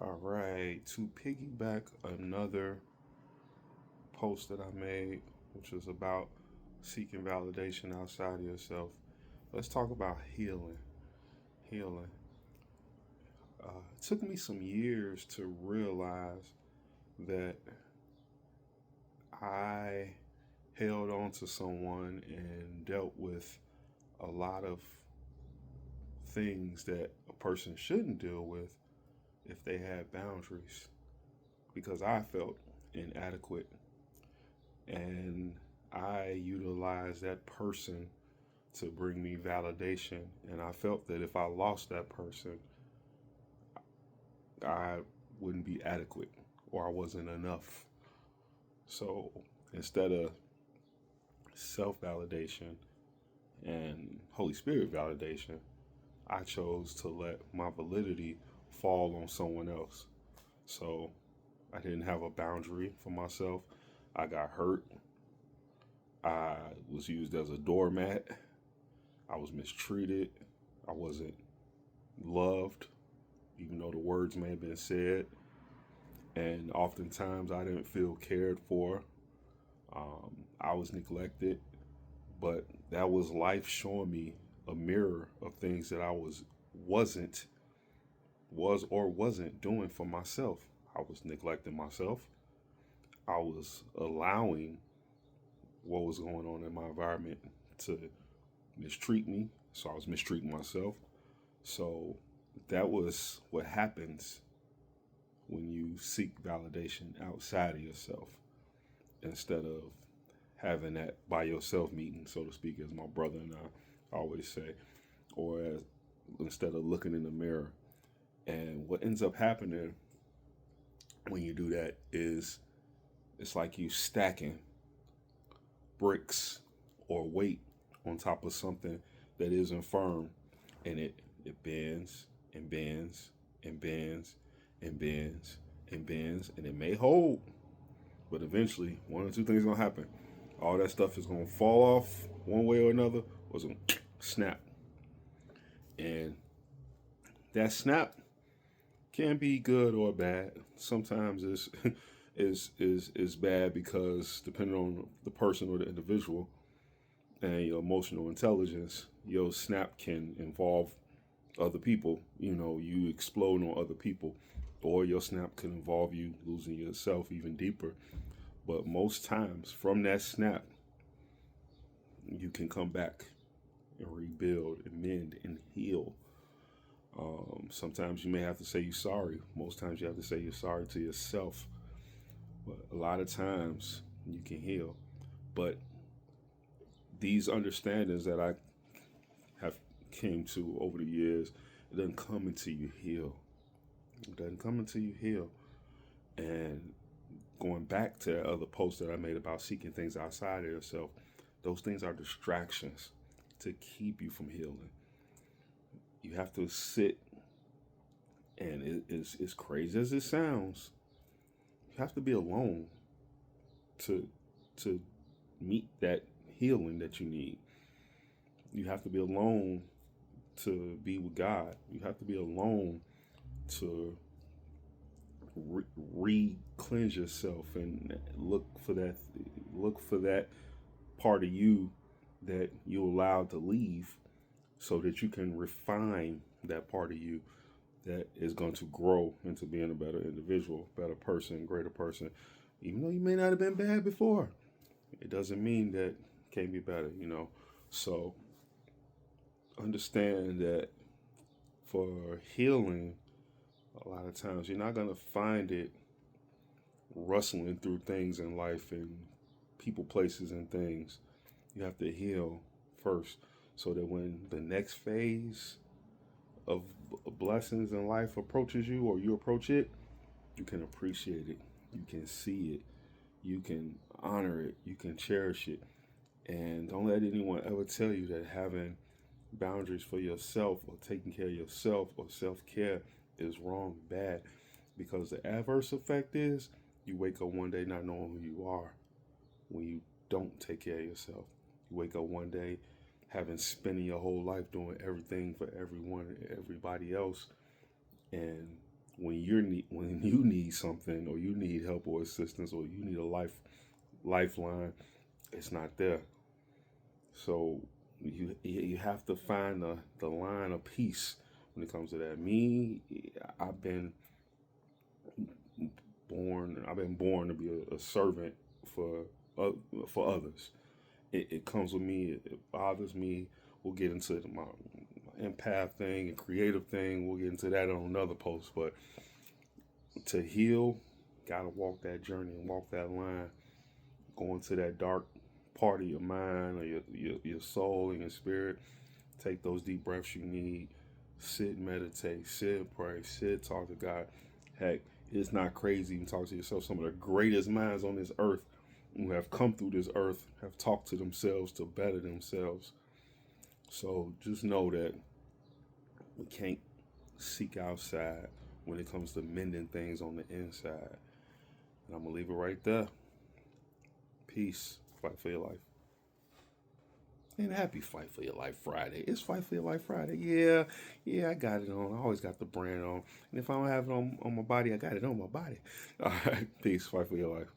All right, to piggyback another post that I made, which was about seeking validation outside of yourself, let's talk about healing. Healing. It took me some years to realize that I held on to someone and dealt with a lot of things that a person shouldn't deal with if they had boundaries because I felt inadequate and I utilized that person to bring me validation. And I felt that if I lost that person, I wouldn't be adequate or I wasn't enough. So instead of self validation and Holy Spirit validation, I chose to let my validity fall on someone else. So I didn't have a boundary for myself. I got hurt. I was used as a doormat. I was mistreated. I wasn't loved, even though the words may have been said. And oftentimes I didn't feel cared for. I was neglected. But that was life showing me a mirror of things that I wasn't doing for myself. I was neglecting myself. I was allowing what was going on in my environment to mistreat me. So I was mistreating myself. So that was what happens when you seek validation outside of yourself instead of having that by yourself meeting, so to speak, as my brother and I always say, or instead of looking in the mirror. And what ends up happening when you do that is it's like you stacking bricks or weight on top of something that isn't firm, and it bends and bends and bends and bends and bends, and it may hold, but eventually one or two things are gonna happen. All that stuff is gonna fall off one way or another, or it's gonna snap. And that snap can be good or bad. Sometimes it's is bad because depending on the person or the individual and your emotional intelligence, your snap can involve other people. You know, you explode on other people, or your snap can involve you losing yourself even deeper. But most times from that snap, you can come back and rebuild and mend and heal. Sometimes you may have to say you're sorry. Most times you have to say you're sorry to yourself. But a lot of times you can heal. But these understandings that I have came to over the years, it doesn't come until you heal. It doesn't come until you heal. And going back to the other post that I made about seeking things outside of yourself, those things are distractions to keep you from healing. You have to sit, and it's crazy as it sounds, you have to be alone to meet that healing that you need. You have to be alone to be with God. You have to be alone to re-cleanse yourself and look for that part of you that you allowed to leave, so that you can refine that part of you that is going to grow into being a better individual, better person, greater person. Even though you may not have been bad before, it doesn't mean that it can't be better, you know. So understand that for healing, a lot of times you're not going to find it rustling through things in life and people, places, and things. You have to heal first, so that when the next phase of blessings in life approaches you, or you approach it, you can appreciate it, you can see it, you can honor it, you can cherish it. And don't let anyone ever tell you that having boundaries for yourself or taking care of yourself or self-care is wrong, bad, because the adverse effect is you wake up one day not knowing who you are when you don't take care of yourself. You wake up one day having spending your whole life doing everything for everyone and everybody else, and when when you need something, or you need help or assistance, or you need a lifeline, it's not there. So you have to find the line of peace when it comes to that. I've been born to be a servant for others. It comes with me. It bothers me. We'll get into my empath thing and creative thing. We'll get into that on another post. But to heal, gotta walk that journey and walk that line. Go into that dark part of your mind, or your soul and your spirit. Take those deep breaths you need. Sit and meditate. Sit and pray. Sit, talk to God. Heck, it's not crazy even talk to yourself. Some of the greatest minds on this earth who have come through this earth have talked to themselves to better themselves. So just know that we can't seek outside when it comes to mending things on the inside. And I'm going to leave it right there. Peace. Fight for your life. And happy Fight for Your Life Friday. It's Fight for Your Life Friday. Yeah, I got it on. I always got the brand on. And if I don't have it on my body, I got it on my body. All right. Peace. Fight for your life.